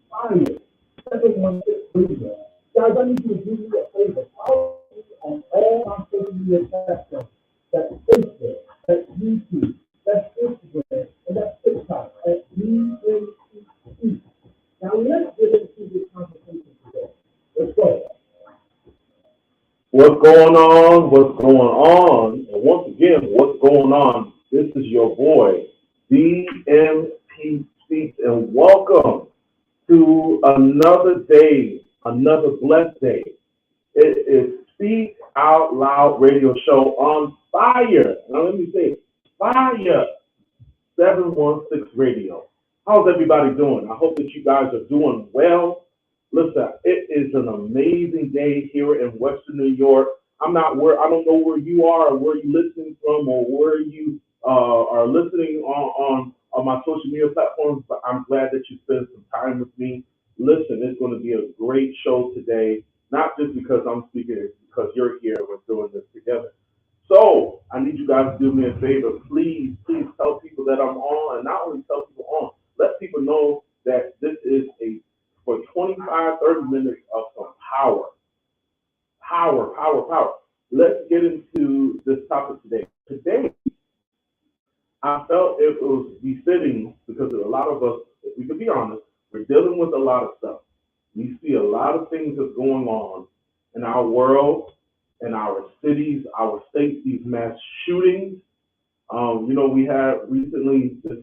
fire. 716 Guys, I need you to do me a favor. Follow me on all my social media platforms. That's Facebook, that's YouTube, that's Instagram, and that's TikTok at BNCE. Now let's get into this conversation today. Let's go. What's going on? What's going on? And once again, what's going on? This is your boy, DMP Speaks, and welcome to another day, another blessed day. It is Speak Out Loud radio show on fire. Now let me say it, fire 716 radio. How's everybody doing? I hope that you guys are doing well. Listen, it is an amazing day here in Western New York. I don't know where you are or where you're listening from or where you are listening on my social media platforms, but I'm glad that you spent some time with me. Listen, it's going to be a great show today, not just because I'm speaking, it's because you're here and we're doing this together. So I need you guys to do me a favor. Please tell people that I'm on, and not only tell people on, let people know that this is a for 25, 30 minutes of some power. Power. Let's get into this topic today. Today, I felt it was befitting because a lot of us, if we could be honest, we're dealing with a lot of stuff. We see a lot of things that's going on in our world, in our cities, our states, these mass shootings. We had recently, just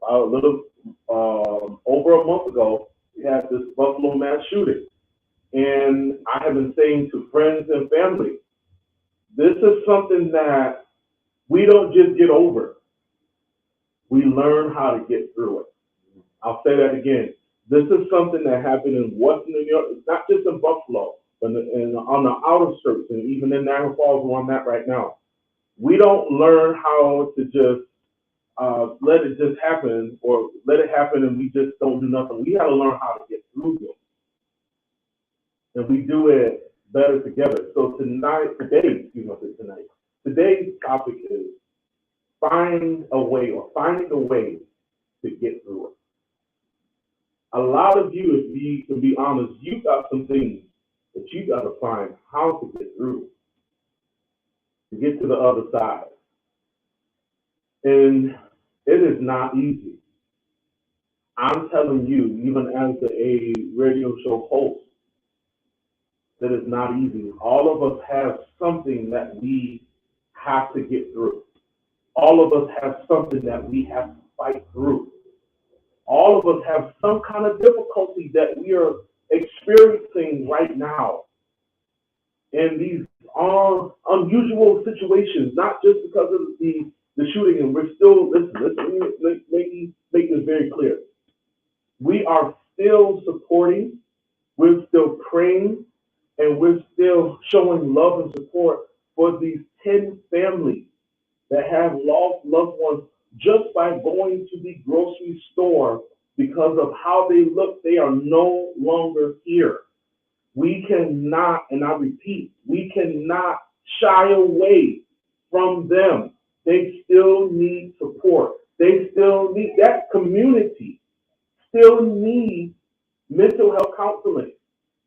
a little over a month ago, we had this Buffalo mass shooting. And I have been saying to friends and family, this is something that we don't just get over. We learn how to get through it. I'll say that again. This is something that happened in Western New York. It's not just in Buffalo, but on the outer skirts and even in Niagara Falls where I'm at right now. We don't learn how to just let it just happen or let it happen and we just don't do nothing. We got to learn how to get through this. And we do it better together. So today's topic is finding a way to get through it. A lot of you, if you can be honest, you've got some things that you got to find how to get through, to get to the other side. And it is not easy. I'm telling you, even as a radio show host, that is not easy. All of us have something that we have to get through. All of us have something that we have to fight through. All of us have some kind of difficulty that we are experiencing right now in these unusual situations, not just because of the shooting. And we're still, listen, let me make this very clear. We are still supporting, we're still praying, and we're still showing love and support for these 10 families that have lost loved ones just by going to the grocery store because of how they look. They are no longer here. We cannot, and I repeat, we cannot shy away from them. They still need support. They still need, that community still needs mental health counseling.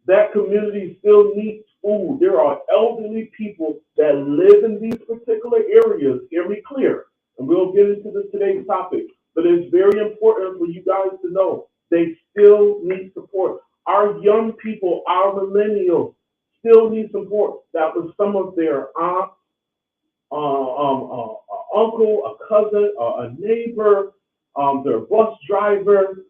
That community still needs food. There are elderly people that live in these particular areas. Hear me clear. And we'll get into this today's topic. But it's very important for you guys to know they still need support. Our young people, our millennials, still need support. That was some of their aunt, uncle, a cousin, a neighbor, their bus driver.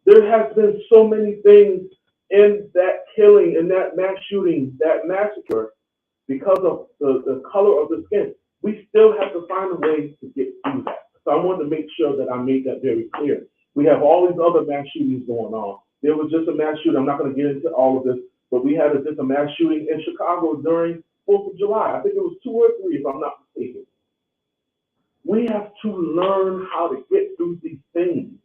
There has been so many things in that killing, in that mass shooting, that massacre, because of the color of the skin. We still have to find a way to get through that. So I wanted to make sure that I made that very clear. We have all these other mass shootings going on. There was just a mass shooting. I'm not going to get into all of this, but we had just a mass shooting in Chicago during 4th of July. I think it was 2 or 3, if I'm not mistaken. We have to learn how to get through these things.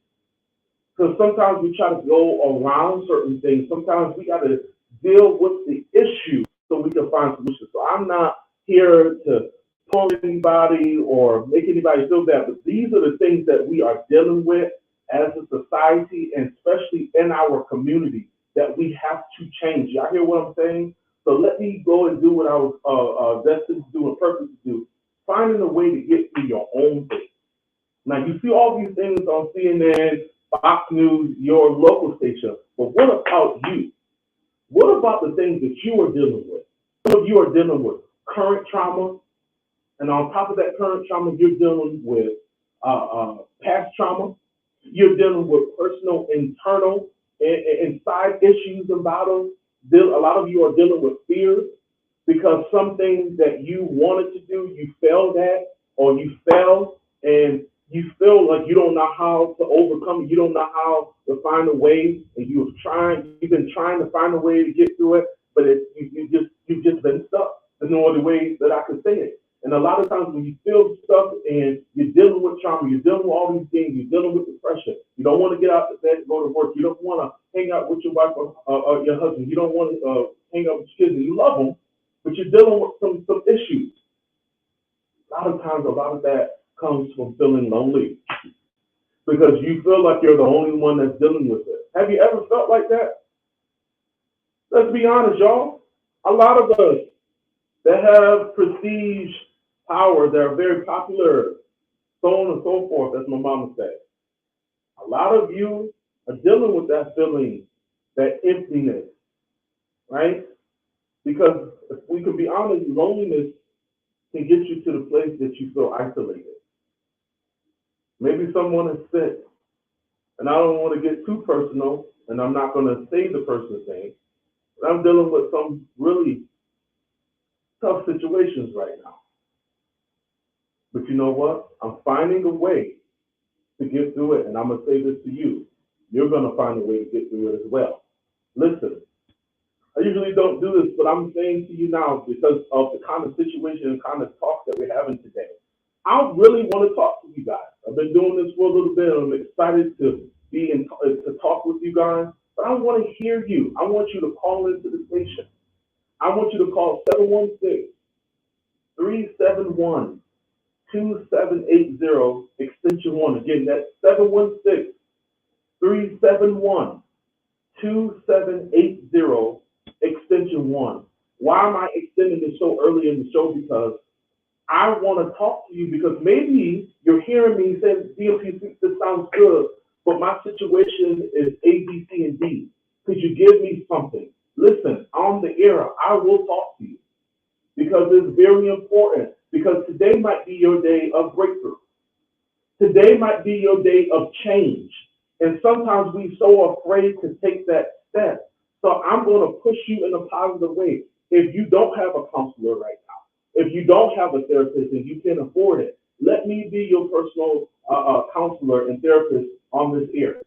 Because sometimes we try to go around certain things. Sometimes we got to deal with the issue so we can find solutions. So I'm not here to pull anybody or make anybody feel bad, but these are the things that we are dealing with. as a society, and especially in our community, that we have to change. Y'all hear what I'm saying? So let me go and do what I was destined to do and purpose to do, finding a way to get through your own thing. Now, you see all these things on CNN, Fox News, your local station, but what about you? What about the things that you are dealing with? Some of you are dealing with current trauma, and on top of that current trauma, you're dealing with past trauma. You're dealing with personal, internal, inside issues and battles. A lot of you are dealing with fears because some things that you wanted to do, you failed at, or you failed, and you feel like you don't know how to overcome it. You don't know how to find a way, and you've been trying to find a way to get through it, but you've just been stuck. There's no other way that I can say it. And a lot of times when you feel stuck and you're dealing with trauma, you're dealing with all these things, you're dealing with depression, you don't want to get out of bed and go to work, you don't want to hang out with your wife or your husband, you don't want to hang out with your kids, and you love them, but you're dealing with some issues. A lot of times, a lot of that comes from feeling lonely because you feel like you're the only one that's dealing with it. Have you ever felt like that? Let's be honest, y'all. A lot of us that have prestige, power, that are very popular, so on and so forth, as my mama said. A lot of you are dealing with that feeling, that emptiness, right? Because if we can be honest, loneliness can get you to the place that you feel isolated. Maybe someone is sick, and I don't want to get too personal, and I'm not going to say the person's name, but I'm dealing with some really tough situations right now. But you know what? I'm finding a way to get through it, and I'm going to say this to you. You're going to find a way to get through it as well. Listen, I usually don't do this, but I'm saying to you now because of the kind of situation and kind of talk that we're having today. I really want to talk to you guys. I've been doing this for a little bit. I'm excited to be in to talk with you guys, but I want to hear you. I want you to call into the station. I want you to call 716-371-2780 extension 1. Again, that's 716-371-2780 extension 1. Why am I extending this so early in the show? Because I want to talk to you because maybe you're hearing me say, DLP, this sounds good, but my situation is A, B, C, and D. Could you give me something? Listen, on the air, I will talk to you because it's very important. Because today might be your day of breakthrough. Today might be your day of change. And sometimes we're so afraid to take that step. So I'm going to push you in a positive way. If you don't have a counselor right now, if you don't have a therapist and you can afford it, let me be your personal counselor and therapist on this air,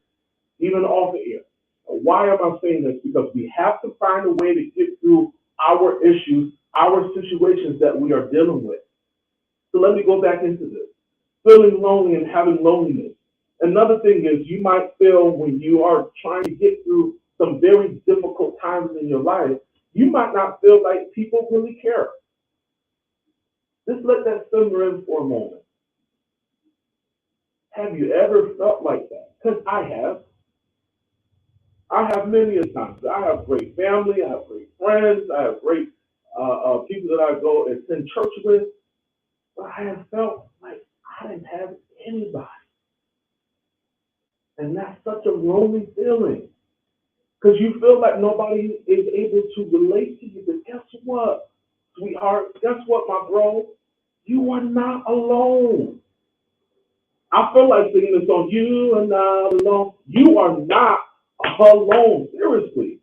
even off the air. Why am I saying this? Because we have to find a way to get through our issues, our situations that we are dealing with. So let me go back into this. Feeling lonely and having loneliness. Another thing is you might feel when you are trying to get through some very difficult times in your life, you might not feel like people really care. Just let that simmer in for a moment. Have you ever felt like that? Because I have. I have many a times. I have great family. I have great friends. I have great people that I go and attend church with. But I have felt like I didn't have anybody. And that's such a lonely feeling. Because you feel like nobody is able to relate to you. But guess what, sweetheart? Guess what, my bro? You are not alone. I feel like singing the song, You Are Not Alone. You are not alone. Seriously.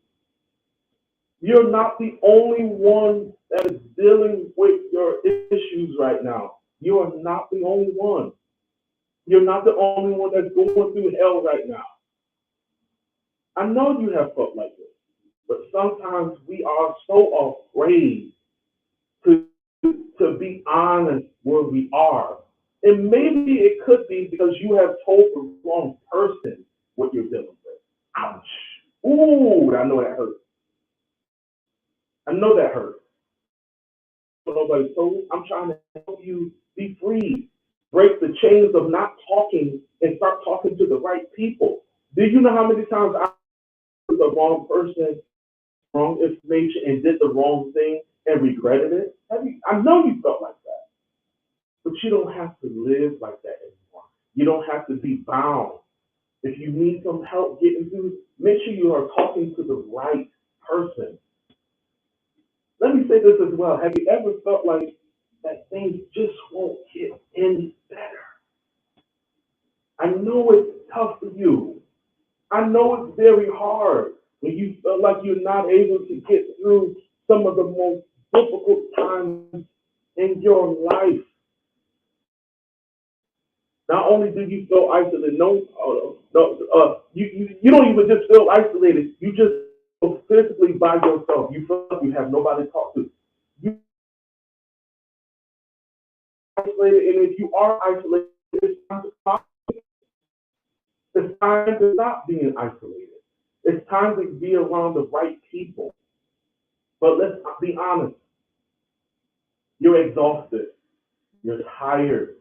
You're not the only one that is dealing with your issues right now. You are not the only one. You're not the only one that's going through hell right now. I know you have felt like this, but sometimes we are so afraid to, to be honest where we are. And maybe it could be because you have told the wrong person what you're dealing with. Ouch. Ooh, I know that hurt. I know that hurt. Nobody told. I'm trying to help you be free. break the chains of not talking and start talking to the right people. Do you know how many times I was the wrong person, wrong information, and did the wrong thing and regretted it? I know you felt like that, but you don't have to live like that anymore. You don't have to be bound. If you need some help getting through, make sure you are talking to the right person. Let me say this as well. Have you ever felt like that things just won't get any better? I know it's tough for you. I know it's very hard when you feel like you're not able to get through some of the most difficult times in your life. Not only do you feel isolated, you don't even just feel isolated. You just feel physically by yourself. You feel like you have nobody to talk to. You are isolated, and if you are isolated, it's time to stop being isolated. It's time to be around the right people. But let's be honest. You're exhausted. You're tired.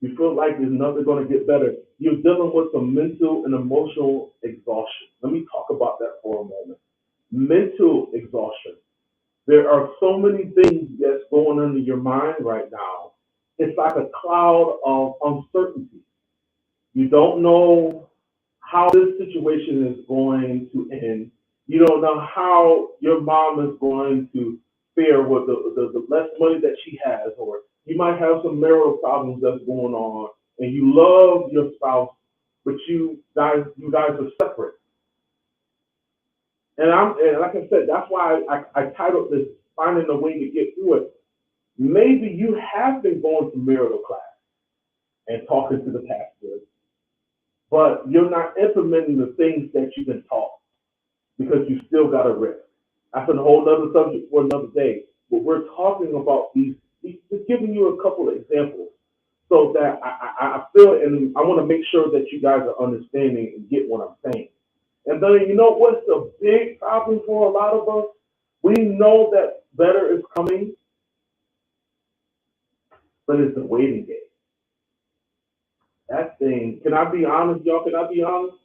You feel like there's nothing going to get better. You're dealing with some mental and emotional exhaustion. Let me talk about that for a moment. Mental exhaustion. There are so many things that's going on in your mind right now. It's like a cloud of uncertainty. You don't know how this situation is going to end. You don't know how your mom is going to fare with the less money that she has, or you might have some marital problems that's going on, and you love your spouse, but you guys are separate. And like I said, that's why I titled this "Finding a Way to Get Through It." Maybe you have been going to marital class and talking to the pastor, but you're not implementing the things that you've been taught because you still got a risk. That's a whole other subject for another day. But we're talking about these just giving you a couple of examples so that I feel, and I want to make sure that you guys are understanding and get what I'm saying. And then, you know what's the big problem for a lot of us? We know that better is coming, but it's the waiting game. That thing, can I be honest, y'all? Can I be honest?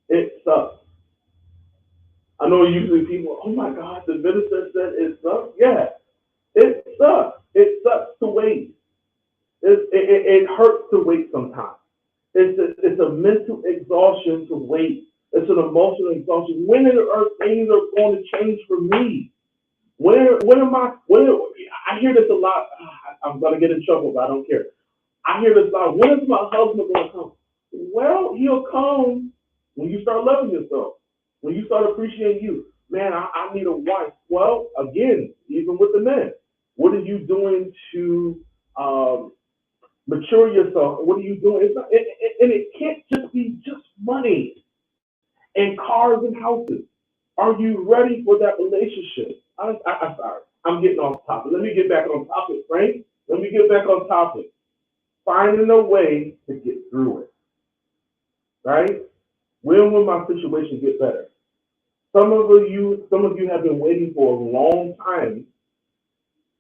It sucks. I know usually people, oh my God, the minister said it sucks. Yeah, it sucks. It sucks to wait. It hurts to wait sometimes. It's a mental exhaustion to wait. It's an emotional exhaustion. When are things are going to change for me? When am I? I hear this a lot. I'm gonna get in trouble, but I don't care. I hear this a lot. When is my husband going to come? Well, he'll come when you start loving yourself. When you start appreciating you. Man, I need a wife. Well, again, even with the men, what are you doing to mature yourself? What are you doing? And it can't just be just money and cars and houses. Are you ready for that relationship? I'm sorry. I'm getting off topic. Let me get back on topic, Frank. Let me get back on topic. Finding a way to get through it, right? When will my situation get better? Some of you have been waiting for a long time,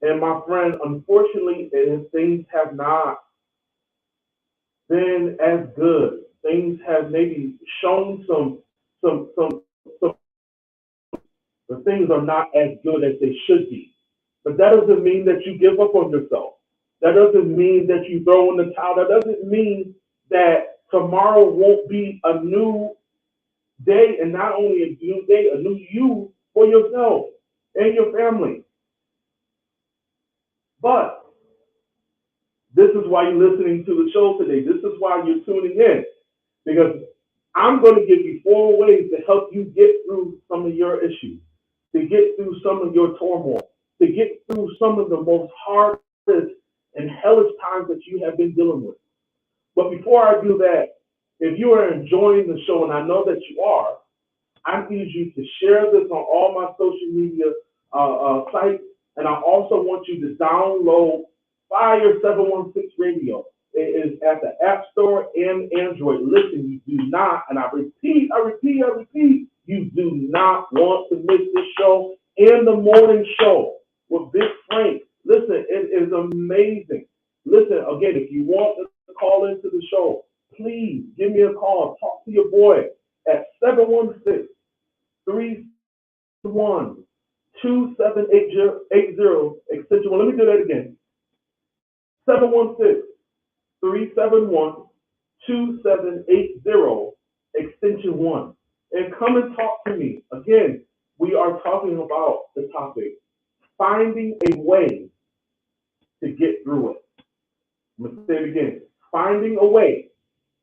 and my friend, unfortunately, things have not been as good. Things have maybe shown some the things are not as good as they should be. But that doesn't mean that you give up on yourself. That doesn't mean that you throw in the towel. That doesn't mean that tomorrow won't be a new day, and not only a new day, a new you for yourself and your family. But this is why you're listening to the show today. This is why you're tuning in, because I'm going to give you 4 ways to help you get through some of your issues, to get through some of your turmoil, to get through some of the most hardest and hellish times that you have been dealing with. But before I do that, if you are enjoying the show, and I know that you are, I need you to share this on all my social media sites, and I also want you to download Fire 716 Radio. It is at the App Store and Android. Listen, you do not, and I repeat, you do not want to miss this show in the morning show with Big Frank. Listen, it is amazing. Listen, again, if you want to call into the show, please give me a call. Talk to your boy at 716-371-2780 extension 1. Let me do that again. 716-371-2780 extension 1. And come and talk to me. Again, we are talking about the topic, finding a way to get through it. I'm going to say it again, finding a way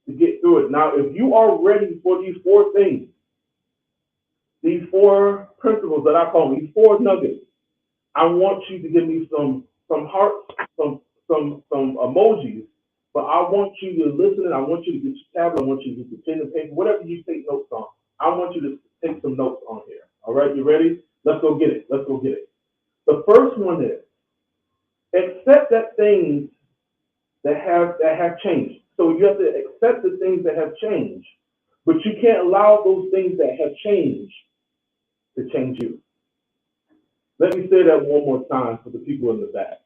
to get through it. Now, if you are ready for these four things, these four principles that I call these four nuggets, I want you to give me some hearts, some emojis, but I want you to listen and I want you to get your tablet, I want you to get your pen and paper, whatever you take notes on. I want you to take some notes on here. All right, you ready? Let's go get it. Let's go get it. The first one is accept that things that have changed. So you have to accept the things that have changed, but you can't allow those things that have changed to change you. Let me say that one more time for the people in the back.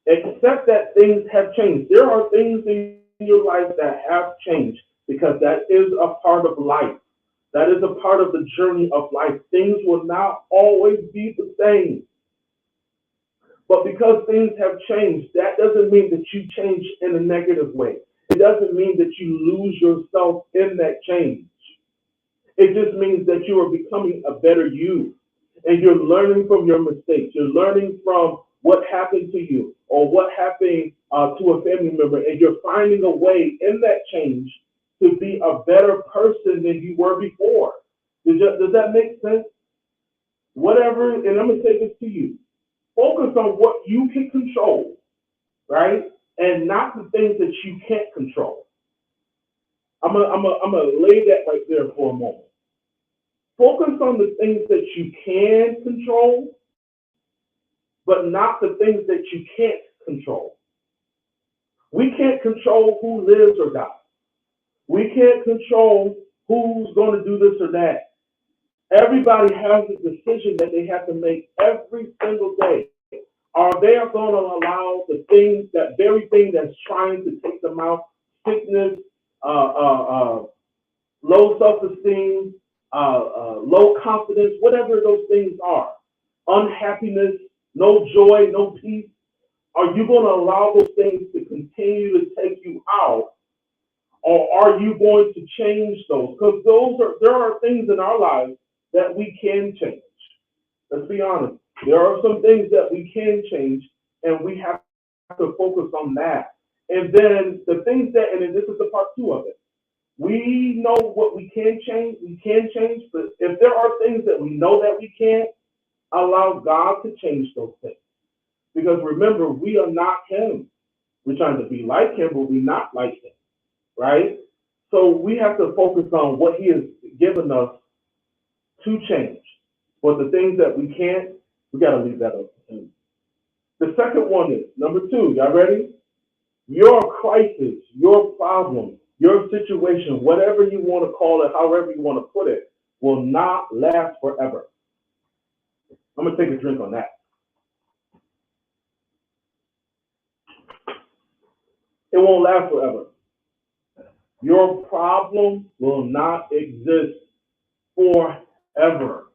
Accept that things have changed. There are things in your life that have changed because that is a part of life. That is a part of the journey of life. Things will not always be the same. But because things have changed, that doesn't mean that you change in a negative way. It doesn't mean that you lose yourself in that change. It just means that you are becoming a better you. And you're learning from your mistakes. You're learning from what happened to you or what happened to a family member. And you're finding a way in that change to be a better person than you were before. Does that make sense? Whatever, and I'm going to say this to you. Focus on what you can control, right? And not the things that you can't control. I'm gonna lay that right there for a moment. Focus on the things that you can control, but not the things that you can't control. We can't control who lives or dies. We can't control who's going to do this or that. Everybody has a decision that they have to make every single day. Are they going to allow the thing, that very thing that's trying to take them out, sickness, low self-esteem, low confidence, whatever those things are, unhappiness, no joy, no peace, are you going to allow those things to continue to take you out? Or are you going to change those? Because there are things in our lives that we can change. Let's be honest. There are some things that we can change, and we have to focus on that. And then the things that, and then this is the part two of it. We know what we can change, but if there are things that we know that we can't, allow God to change those things. Because remember, we are not Him. We're trying to be like Him, but we're not like Him, right? So we have to focus on what He has given us to change. But the things that we can't, we got to leave that up to Him. The second one is, number two, y'all ready? Your crisis, your problem, your situation, whatever you want to call it, however you want to put it, will not last forever. I'm going to take a drink on that. It won't last forever. Your problem will not exist forever.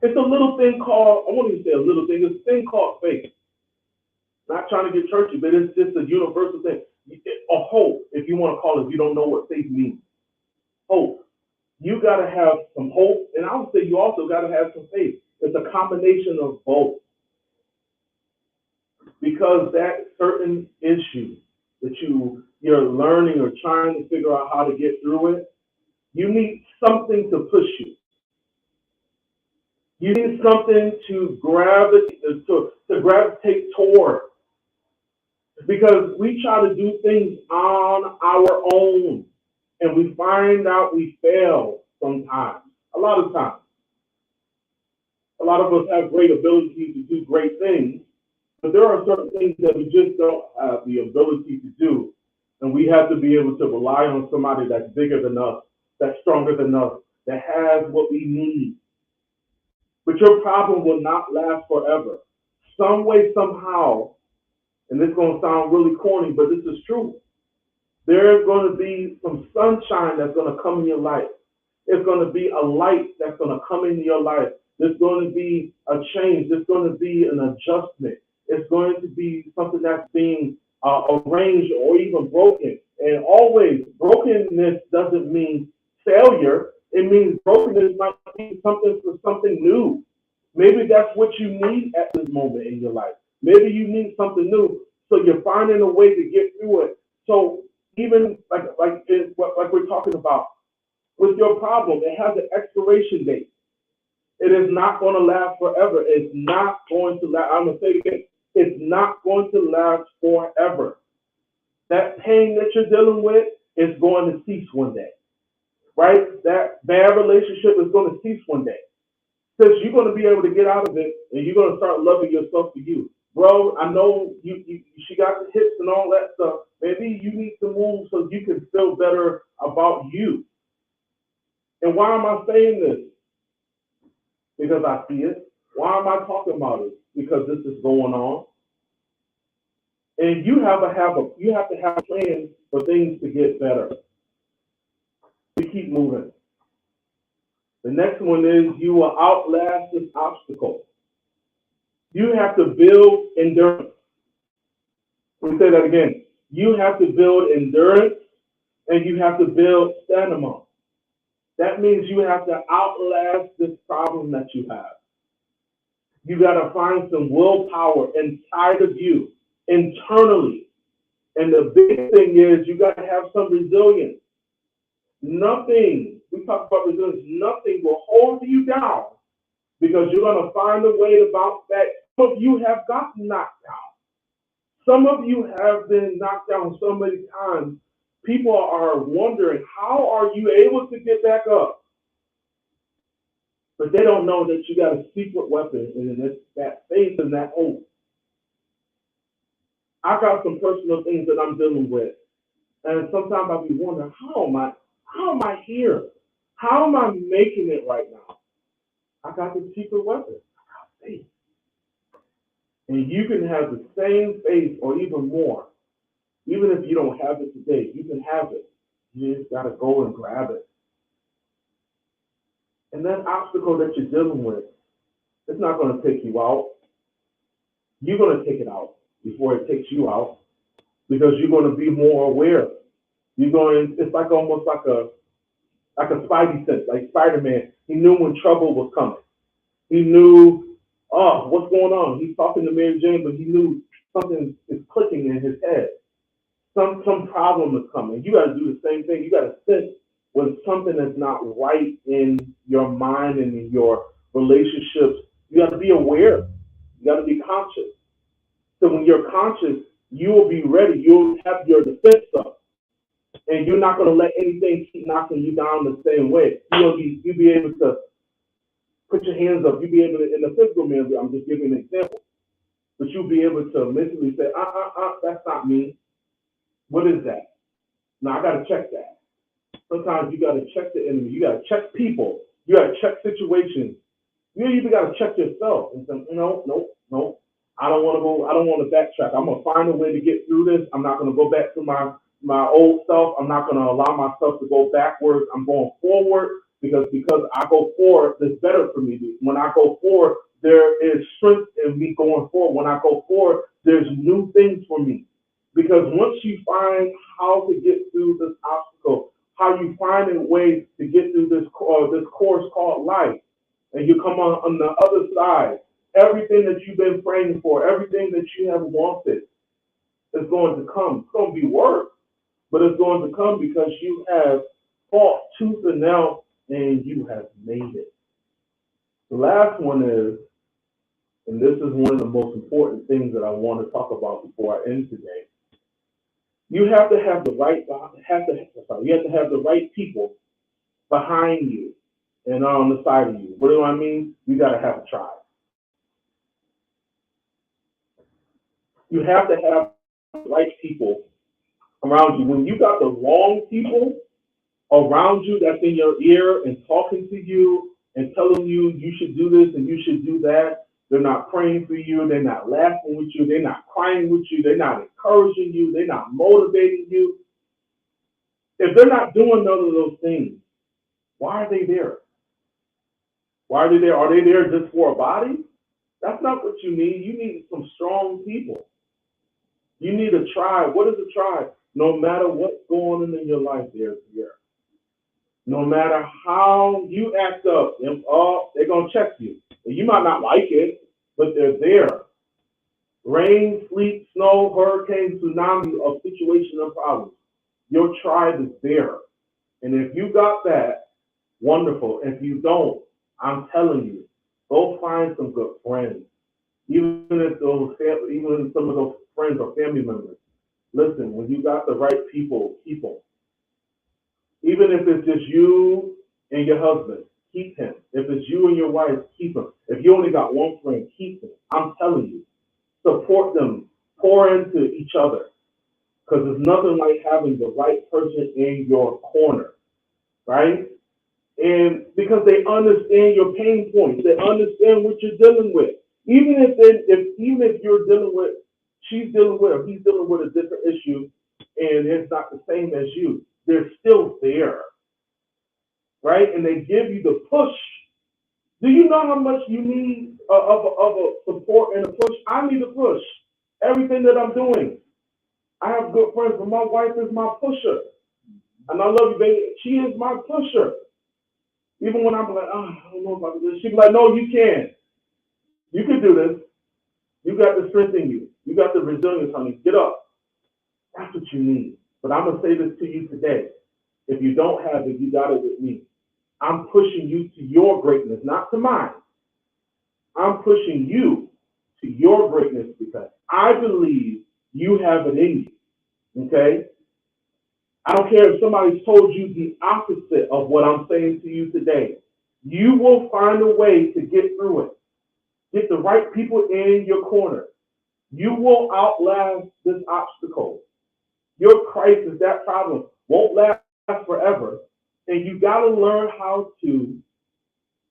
It's a little thing called, I won't even say a little thing, it's a thing called faith. Not trying to get churchy, but it's just a universal thing. A hope, if you want to call it, if you don't know what faith means. Hope. You got to have some hope, and I would say you also got to have some faith. It's a combination of both. Because that certain issue that you're learning or trying to figure out how to get through it, you need something to push you. You need something to gravitate toward. Because we try to do things on our own, and we find out we fail sometimes, a lot of times. A lot of us have great ability to do great things, but there are certain things that we just don't have the ability to do. And we have to be able to rely on somebody that's bigger than us, that's stronger than us, that has what we need. But your problem will not last forever. Some way, somehow, And it's going to sound really corny, but this is true. There's going to be some sunshine that's going to come in your life. It's going to be a light that's going to come into your life. There's going to be a change. There's going to be an adjustment. It's going to be something that's being arranged or even broken. And always, brokenness doesn't mean failure. It means brokenness might be something for something new. Maybe that's what you need at this moment in your life. Maybe you need something new. So you're finding a way to get through it. So even like we're talking about with your problem, it has an expiration date. It is not going to last forever. It's not going to last. I'm going to say it again. It's not going to last forever. That pain that you're dealing with is going to cease one day, right? That bad relationship is going to cease one day. Because you're going to be able to get out of it and you're going to start loving yourself for you. Bro, I know she got the hips and all that stuff. Maybe you need to move so you can feel better about you. And why am I saying this? Because I see it. Why am I talking about it? Because this is going on. And you have to have a plan for things to get better. We keep moving. The next one is you will outlast this obstacle. You have to build endurance. Let me say that again. You have to build endurance and you have to build stamina. That means you have to outlast this problem that you have. You got to find some willpower inside of you, internally. And the big thing is you got to have some resilience. Nothing, we talk about resilience, nothing will hold you down because you're going to find a way to bounce back. Some of you have gotten knocked down. Some of you have been knocked down so many times. People are wondering, how are you able to get back up? But they don't know that you got a secret weapon, and it's that faith and that hope. I got some personal things that I'm dealing with, and sometimes I'll be wondering, how am I here? How am I making it right now? I got the secret weapon. I got faith. And you can have the same faith or even more. Even if you don't have it today, you can have it. You just got to go and grab it. And that obstacle that you're dealing with, it's not going to take you out. You're going to take it out before it takes you out because you're going to be more aware. It's like almost like a spidey sense, like Spider-Man. He knew when trouble was coming. He knew, oh, what's going on? He's talking to Mary Jane, but he knew something is clicking in his head. Some problem is coming. You got to do the same thing. You got to sense when something is not right in your mind and in your relationships. You got to be aware. You got to be conscious. So when you're conscious, you will be ready. You'll have your defense up. And you're not going to let anything keep knocking you down the same way. You'll be able to put your hands up. You'll be able to, in the physical manner, I'm just giving an example. But you'll be able to mentally say, that's not me. What is that? Now, I got to check that. Sometimes you got to check the enemy. You got to check people. You got to check situations. You even got to check yourself and say, no. I don't want to backtrack. I'm going to find a way to get through this. I'm not going to go back to my old self. I'm not going to allow myself to go backwards. I'm going forward because I go forward, it's better for me. When I go forward, there is strength in me going forward. When I go forward, there's new things for me. Because once you find how to get through this obstacle, how you find a way to get through this course called life, and you come on the other side, everything that you've been praying for, everything that you have wanted is going to come. It's going to be work, but it's going to come because you have fought tooth and nail and you have made it. The last one is, and this is one of the most important things that I want to talk about before I end today. You have to have the right people behind you and on the side of you. What do I mean? You got to have a tribe. You have to have the right people around you. When you got the wrong people around you that's in your ear and talking to you and telling you you should do this and you should do that, They're not praying for you. They're not laughing with you. They're not crying with you. They're not encouraging you. They're not motivating you. If they're not doing none of those things, why are they there? Why are they there? Are they there just for a body? That's not what you need. You need some strong people. You need a tribe. What is a tribe? No matter what's going on in your life, they're there. No matter how you act up, they're going to check you. You might not like it, but they're there. Rain, sleet, snow, hurricane, tsunami, or situation or problems. Your tribe is there. And if you got that, wonderful. If you don't, I'm telling you, go find some good friends. Even if some of those friends or family members. Listen, when you got the right people, keep them. Even if it's just you and your husband, keep him. If it's you and your wife, keep him. If you only got one friend, keep him. I'm telling you, support them, pour into each other, because it's nothing like having the right person in your corner, right? And because they understand your pain points, they understand what you're dealing with. Even if you're dealing with, she's dealing with, or he's dealing with a different issue, and it's not the same as you, they're still there, right? And they give you the push. Do you know how much you need of a support and a push? I need a push. Everything that I'm doing, I have good friends, but my wife is my pusher, and I love you, baby. She is my pusher. Even when I'm like, oh, I don't know about this, she'd be like, no, you can. You can do this. You got the strength in you. You got the resilience, honey. Get up. That's what you need. But I'm going to say this to you today. If you don't have it, you got it with me. I'm pushing you to your greatness, not to mine. I'm pushing you to your greatness because I believe you have it in you. Okay? I don't care if somebody's told you the opposite of what I'm saying to you today. You will find a way to get through it. Get the right people in your corner. You will outlast this obstacle. Your crisis, that problem, won't last forever. And you got to learn how to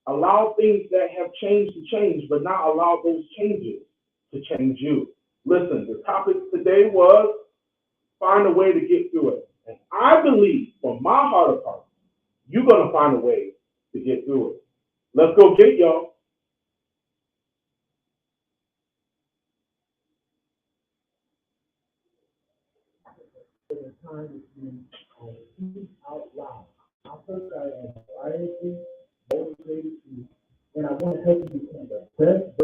allow things that have changed to change, but not allow those changes to change you. Listen, the topic today was find a way to get through it. And I believe from my heart of hearts, you're going to find a way to get through it. Let's go get it, y'all. For the time that you speak out loud. I hope I am inspired you, motivated you, and I want to help you become the best